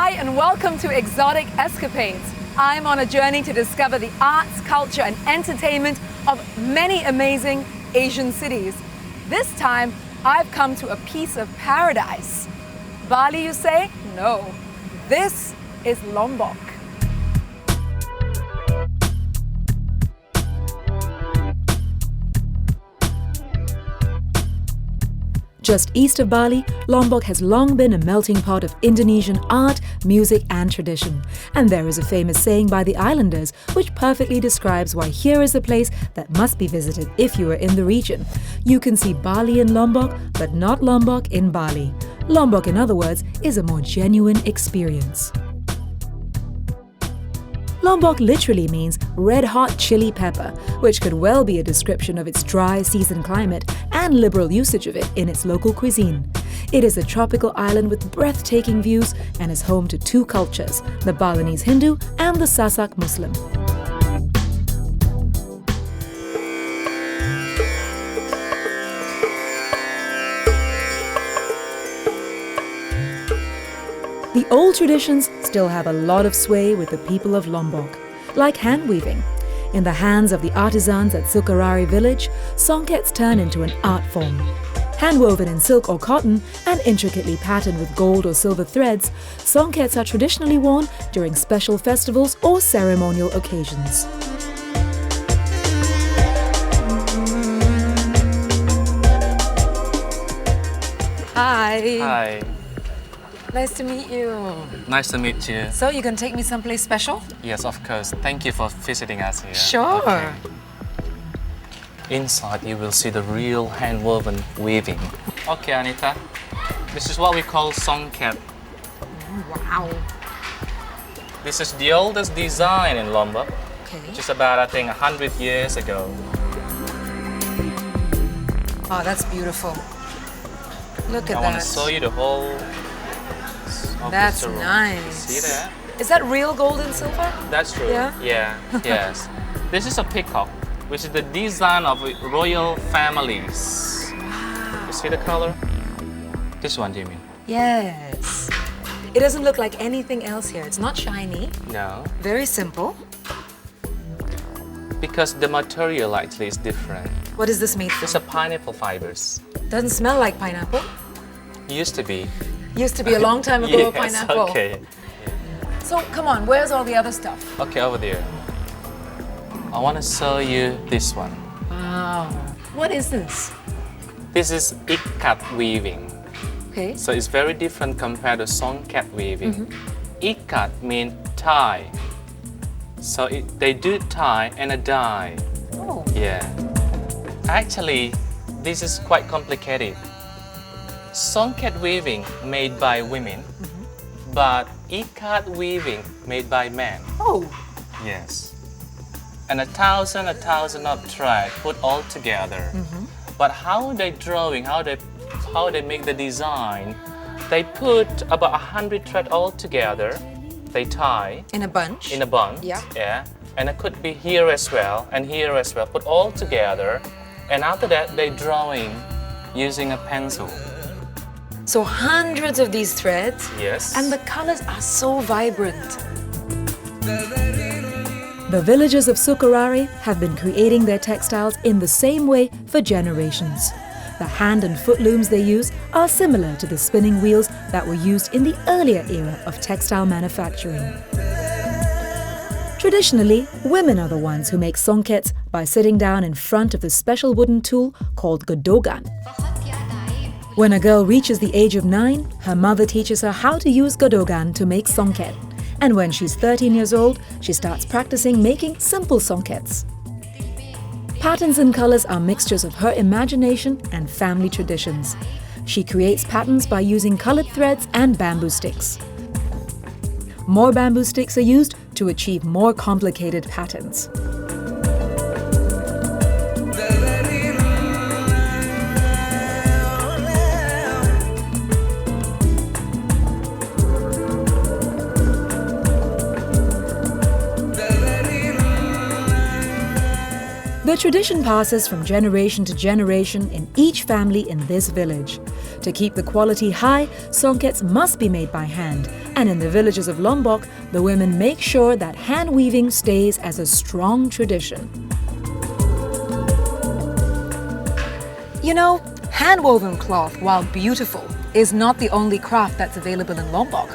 Hi and welcome to Exotic Escapades. I'm on a journey to discover the arts, culture and entertainment of many amazing Asian cities. This time, I've come to a piece of paradise. Bali, you say? No. This is Lombok. Just east of Bali, Lombok has long been a melting pot of Indonesian art, music and tradition. And there is a famous saying by the islanders which perfectly describes why here is a place that must be visited if you are in the region. You can see Bali in Lombok, but not Lombok in Bali. Lombok, in other words, is a more genuine experience. Lombok literally means red-hot chili pepper, which could well be a description of its dry season climate and liberal usage of it in its local cuisine. It is a tropical island with breathtaking views and is home to two cultures, the Balinese Hindu and the Sasak Muslim. The old traditions still have a lot of sway with the people of Lombok, like hand weaving. In the hands of the artisans at Sukarara village, songkets turn into an art form. Hand-woven in silk or cotton and intricately patterned with gold or silver threads, songkets are traditionally worn during special festivals or ceremonial occasions. Hi. Hi. Nice to meet you. Nice to meet you. So you can take me someplace special? Yes, of course. Thank you for visiting us here. Sure. Okay. Inside, you will see the real hand-woven weaving. Okay, Anita. This is what we call songket. Wow. This is the oldest design in Lombok, Okay. just about, I think, 100 years ago. Oh, that's beautiful. Look at I that. want to show you the whole of That's the room. nice. See that? Is that real gold and silver? That's true. Yeah? Yeah. Yes. This is a peacock, which is the design of royal families. Wow. You see the color? This one, do you mean? Yes. It doesn't look like anything else here. It's not shiny. No. Very simple. Because the material actually is different. What is this made from? It's a pineapple fibers. Doesn't smell like pineapple. Used to be. Used to be a long time ago, Yes, a pineapple. okay. So come on, where's all the other stuff? Okay, over there. I want to show you this one. Wow. What is this? This is ikat weaving. Okay. So it's very different compared to songket weaving. Ikat means tie. So they do tie and a dye. Oh. Yeah. Actually, this is quite complicated. Songket weaving made by women, but ikat weaving made by men. Oh. Yes. And a thousand of thread put all together. But how they drawing, how they make the design, they put about 100 thread all together. They tie In a bunch. in a bunch. Yeah. Yeah. And it could be here as well and here as well. Put all together. And after that, they drawing using a pencil. So hundreds of these threads. Yes. And the colors are so vibrant. The villagers of Sukarara have been creating their textiles in the same way for generations. The hand and foot looms they use are similar to the spinning wheels that were used in the earlier era of textile manufacturing. Traditionally, women are the ones who make songkets by sitting down in front of the special wooden tool called godogan. When a girl reaches the age of 9, her mother teaches her how to use godogan to make songket. And when she's 13 years old, she starts practicing making simple songkets. Patterns and colors are mixtures of her imagination and family traditions. She creates patterns by using colored threads and bamboo sticks. More bamboo sticks are used to achieve more complicated patterns. The tradition passes from generation to generation in each family in this village. To keep the quality high, songkets must be made by hand, and in the villages of Lombok, the women make sure that hand weaving stays as a strong tradition. You know, hand-woven cloth, while beautiful, is not the only craft that's available in Lombok.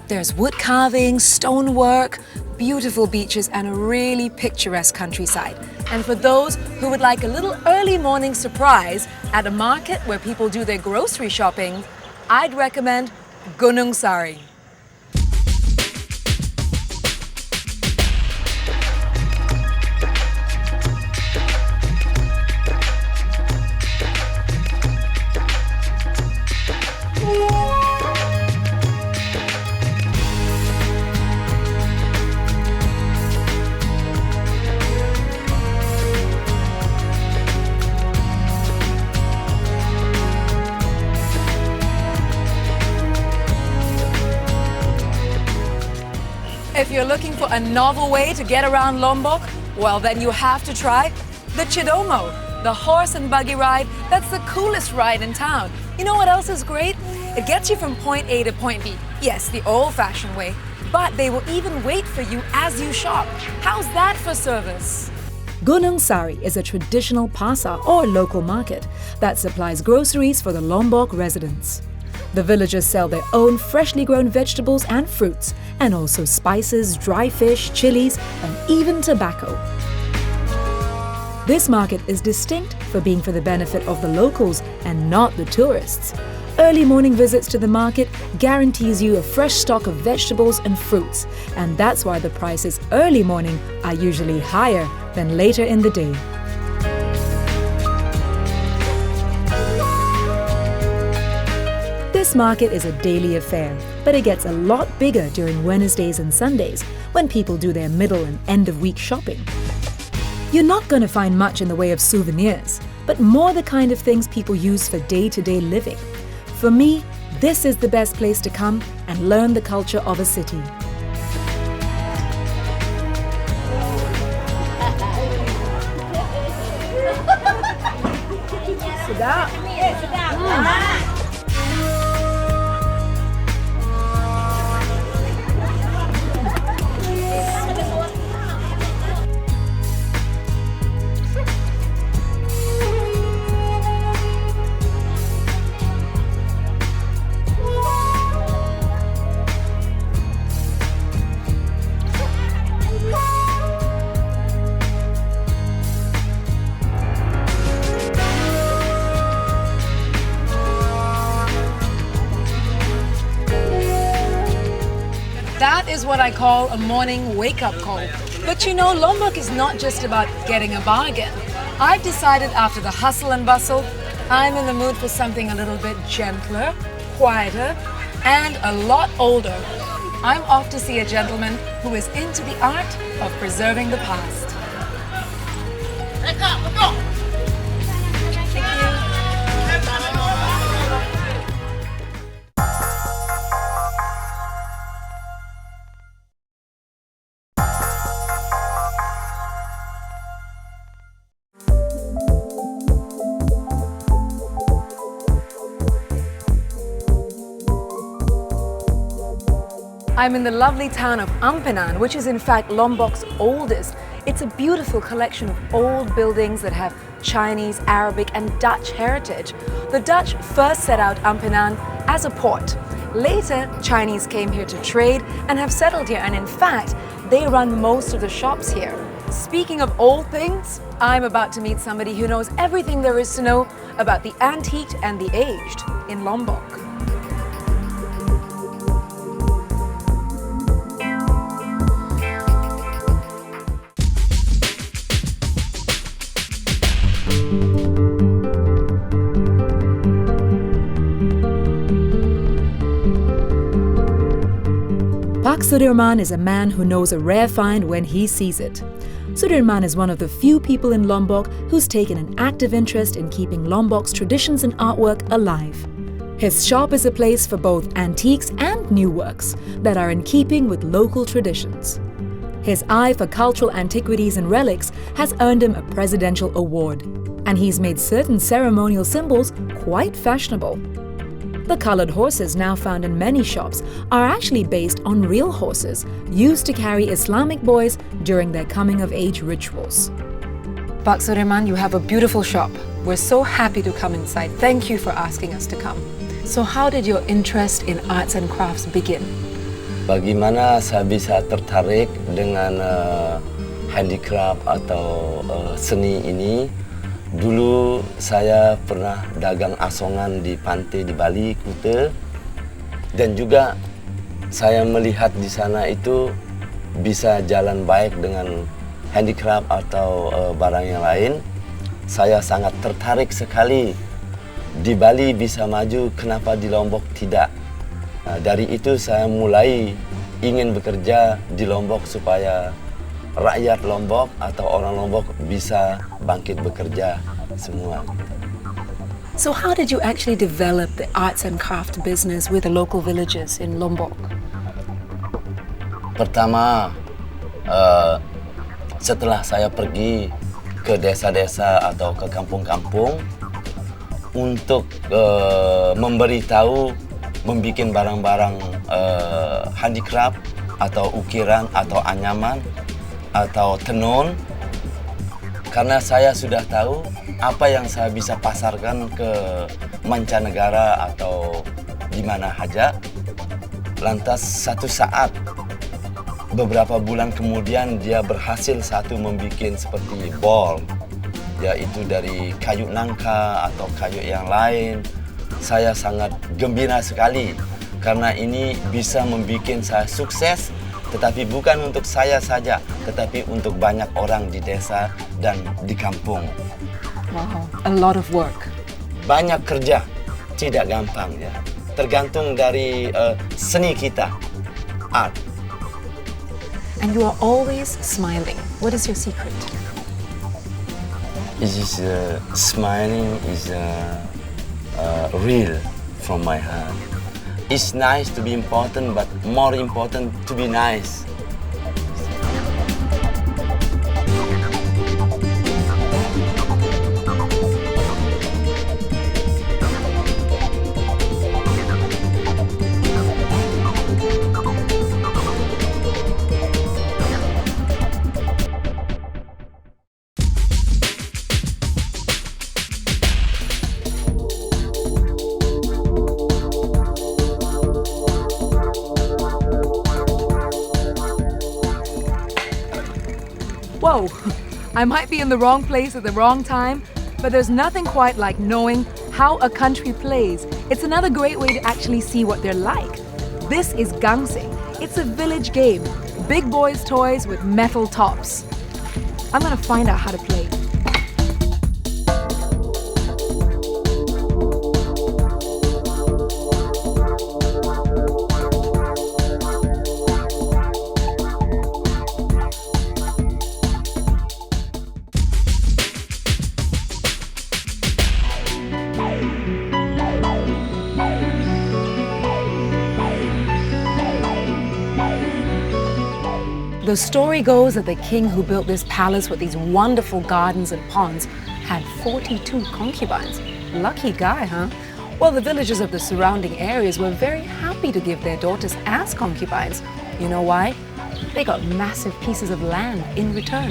There's wood carving, stonework, beautiful beaches, and a really picturesque countryside. And for those who would like a little early morning surprise at a market where people do their grocery shopping, I'd recommend Gunung Sari. If you're looking for a novel way to get around Lombok, well then you have to try the Chidomo, the horse and buggy ride that's the coolest ride in town. You know what else is great? It gets you from point A to point B. Yes, the old-fashioned way, but they will even wait for you as you shop. How's that for service? Gunung Sari is a traditional pasar or local market that supplies groceries for the Lombok residents. The villagers sell their own freshly grown vegetables and fruits, and also spices, dry fish, chilies, and even tobacco. This market is distinct for being for the benefit of the locals and not the tourists. Early morning visits to the market guarantees you a fresh stock of vegetables and fruits, and that's why the prices early morning are usually higher than later in the day. This market is a daily affair, but it gets a lot bigger during Wednesdays and Sundays when people do their middle and end-of-week shopping. You're not going to find much in the way of souvenirs, but more the kind of things people use for day-to-day living. For me, this is the best place to come and learn the culture of a city. That is what I call a morning wake-up call. But you know, Lombok is not just about getting a bargain. I've decided after the hustle and bustle, I'm in the mood for something a little bit gentler, quieter, and a lot older. I'm off to see a gentleman who is into the art of preserving the past. Thank you. I'm in the lovely town of Ampenan, which is in fact Lombok's oldest. It's a beautiful collection of old buildings that have Chinese, Arabic and Dutch heritage. The Dutch first set out Ampenan as a port. Later, Chinese came here to trade and have settled here, and in fact, they run most of the shops here. Speaking of old things, I'm about to meet somebody who knows everything there is to know about the antiqued and the aged in Lombok. Sudirman is a man who knows a rare find when he sees it. Sudirman is one of the few people in Lombok who's taken an active interest in keeping Lombok's traditions and artwork alive. His shop is a place for both antiques and new works that are in keeping with local traditions. His eye for cultural antiquities and relics has earned him a presidential award, and he's made certain ceremonial symbols quite fashionable. The colored horses now found in many shops are actually based on real horses used to carry Islamic boys during their coming-of-age rituals. Pak Sureman, you have a beautiful shop. We're so happy to come inside. Thank you for asking us to come. So how did your interest in arts and crafts begin? Bagaimana saya bisa tertarik dengan handicraft atau seni ini? Dulu saya pernah dagang asongan di pantai di Bali, Kuta, dan juga saya melihat di sana itu bisa jalan baik dengan handicraft atau barang yang lain. Saya sangat tertarik sekali. Di Bali bisa maju, kenapa di Lombok tidak? Nah, dari itu saya mulai ingin bekerja di Lombok supaya rakyat Lombok atau orang Lombok bisa bangkit bekerja semua. So how did you actually develop the arts and craft business with the local villagers in Lombok? Pertama, setelah saya pergi ke desa-desa atau ke kampung-kampung untuk memberitahu, membuat barang-barang handicraft atau ukiran atau anyaman atau tenun, karena saya sudah tahu apa yang saya bisa pasarkan ke mancanegara atau di mana saja. Lantas satu saat, beberapa bulan kemudian dia berhasil membuat seperti ball, yaitu dari kayu nangka atau kayu yang lain. Saya sangat gembira sekali karena ini bisa membuat saya sukses, tetapi bukan untuk saya saja, tetapi untuk banyak orang di desa dan di kampung. Wow, a lot of work. Banyak kerja, tidak gampang ya. Tergantung dari seni kita, art. And you are always smiling. What is your secret? It is smiling is real from my heart. It's nice to be important, but more important to be nice. Whoa, I might be in the wrong place at the wrong time, but there's nothing quite like knowing how a country plays. It's another great way to actually see what they're like. This is gangsing. It's a village game. Big boys' toys with metal tops. I'm gonna find out how to play. The story goes that the king who built this palace with these wonderful gardens and ponds had 42 concubines. Lucky guy, huh? Well, the villagers of the surrounding areas were very happy to give their daughters as concubines. You know why? They got massive pieces of land in return.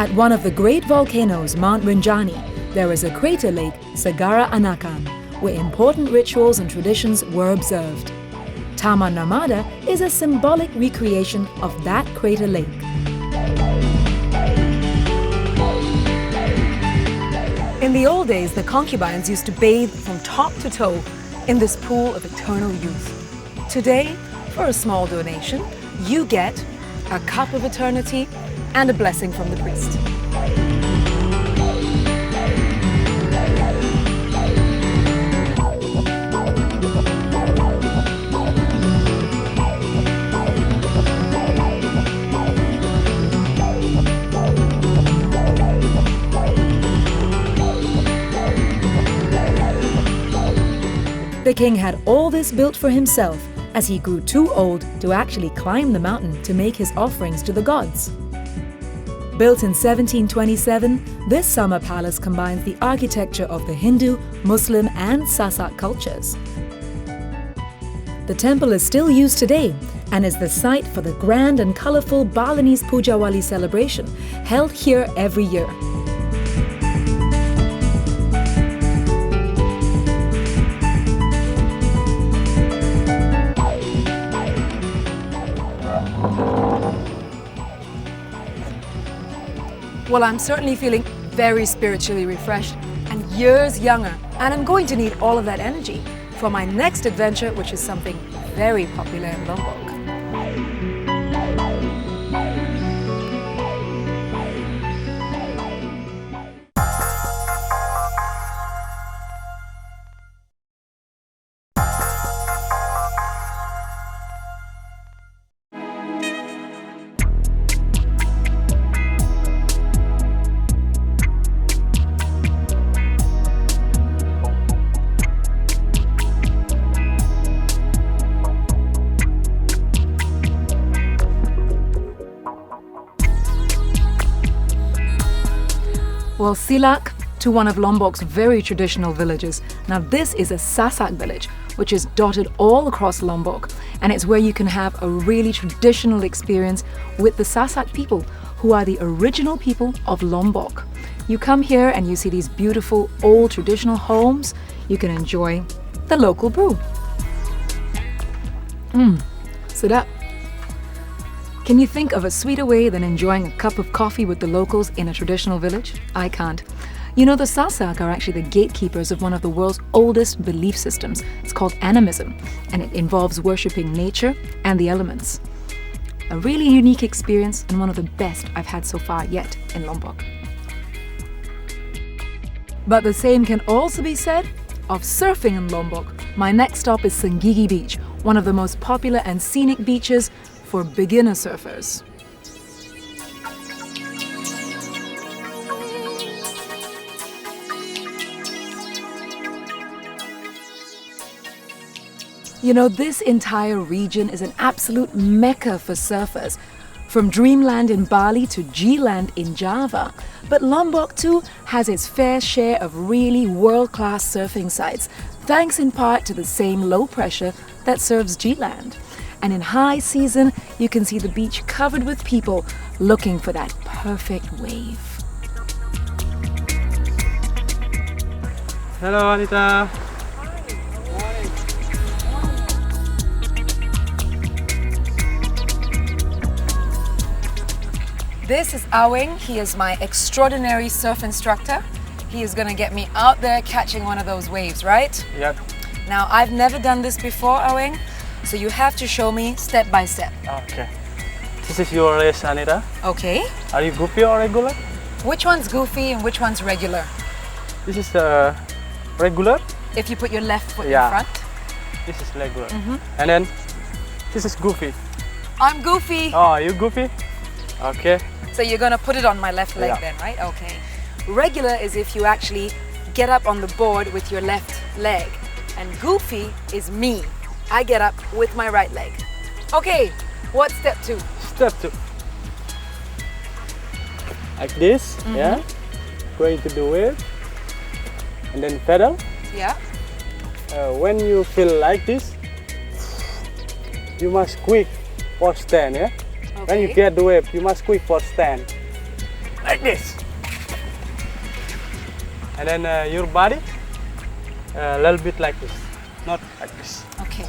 At one of the great volcanoes, Mount Rinjani, there is a crater lake, Sagara Anakan, where important rituals and traditions were observed. Taman Narmada is a symbolic recreation of that crater lake. In the old days, the concubines used to bathe from top to toe in this pool of eternal youth. Today, for a small donation, you get a cup of eternity and a blessing from the priest. The king had all this built for himself as he grew too old to actually climb the mountain to make his offerings to the gods. Built in 1727, this summer palace combines the architecture of the Hindu, Muslim and Sasak cultures. The temple is still used today and is the site for the grand and colourful Balinese Pujawali celebration held here every year. Well, I'm certainly feeling very spiritually refreshed and years younger, and I'm going to need all of that energy for my next adventure, which is something very popular in Lombok. Well, Silak to one of Lombok's very traditional villages. Now this is a Sasak village, which is dotted all across Lombok, and it's where you can have a really traditional experience with the Sasak people, who are the original people of Lombok. You come here and you see these beautiful old traditional homes. You can enjoy the local brew. Sedap. Can you think of a sweeter way than enjoying a cup of coffee with the locals in a traditional village? I can't. You know, the Sasak are actually the gatekeepers of one of the world's oldest belief systems. It's called animism, and it involves worshipping nature and the elements. A really unique experience and one of the best I've had so far yet in Lombok. But the same can also be said of surfing in Lombok. My next stop is Senggigi Beach, one of the most popular and scenic beaches for beginner surfers. You know, this entire region is an absolute mecca for surfers, from dreamland in Bali to G-land in Java. But Lombok too has its fair share of really world-class surfing sites, thanks in part to the same low pressure that serves G-land. And in high season, you can see the beach covered with people looking for that perfect wave. Hello, Anita. This is Awing. He is my extraordinary surf instructor. He is going to get me out there catching one of those waves, right? Yep. Now, I've never done this before, Awing, so you have to show me step by step. Okay. This is your race, Anita. Okay. Are you goofy or regular? Which one's goofy and which one's regular? This is regular. If you put your left foot Yeah. in front. This is regular. And then this is goofy. I'm goofy. Oh, you goofy? Okay. So you're going to put it on my left leg Yeah. then, right? Okay. Regular is if you actually get up on the board with your left leg. And goofy is me. I get up with my right leg. Okay, what's step 2? Step 2. Like this, yeah. Going to the wave. And then pedal. Yeah. When you feel like this, you must quick for stand, yeah? When you Okay. get the wave, you must quick for stand. Like this. And then your body, a little bit like this. Not like this. Okay.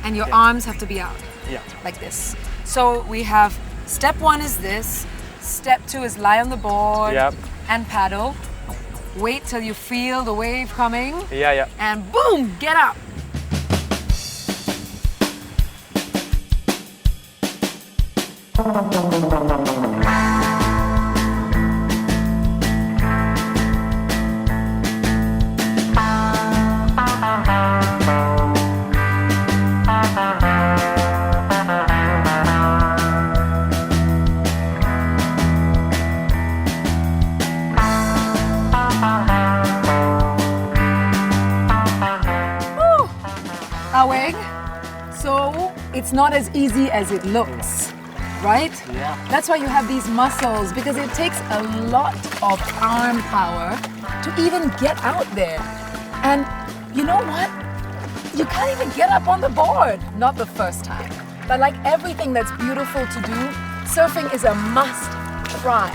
And your Yeah. arms have to be out, Yeah. like this. So we have step 1 is this, step 2 is lie on the board Yep. and paddle. Wait till you feel the wave coming Yeah, yeah. and boom, get up. Aweng, so it's not as easy as it looks. right? Yeah. That's why you have these muscles, because it takes a lot of arm power to even get out there. And you know what? You can't even get up on the board. Not the first time. But like everything that's beautiful to do, surfing is a must try.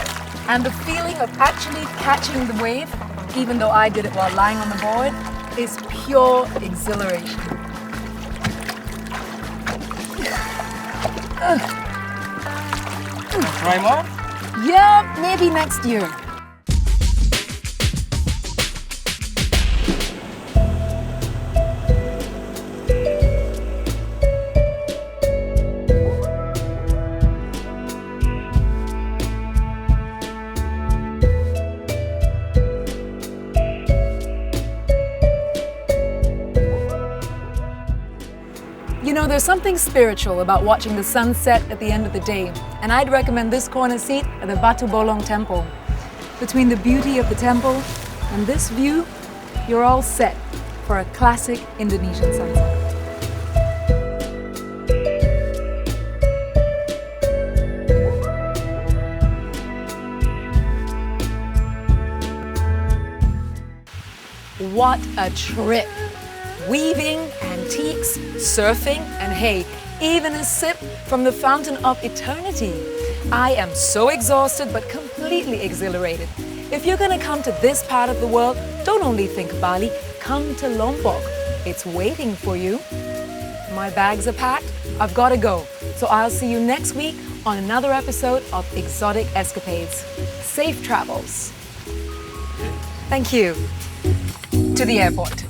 And the feeling of actually catching the wave, even though I did it while lying on the board, is pure exhilaration. Try more? Yeah, maybe next year. You know, there's something spiritual about watching the sunset at the end of the day, and I'd recommend this corner seat at the Batu Bolong Temple. Between the beauty of the temple and this view, you're all set for a classic Indonesian sunset. What a trip! Weaving, antiques, surfing, and hey, even a sip from the fountain of eternity. I am so exhausted but completely exhilarated. If you're gonna come to this part of the world, don't only think Bali, come to Lombok. It's waiting for you. My bags are packed, I've gotta go. So I'll see you next week on another episode of Exotic Escapades. Safe travels. Thank you. To the airport.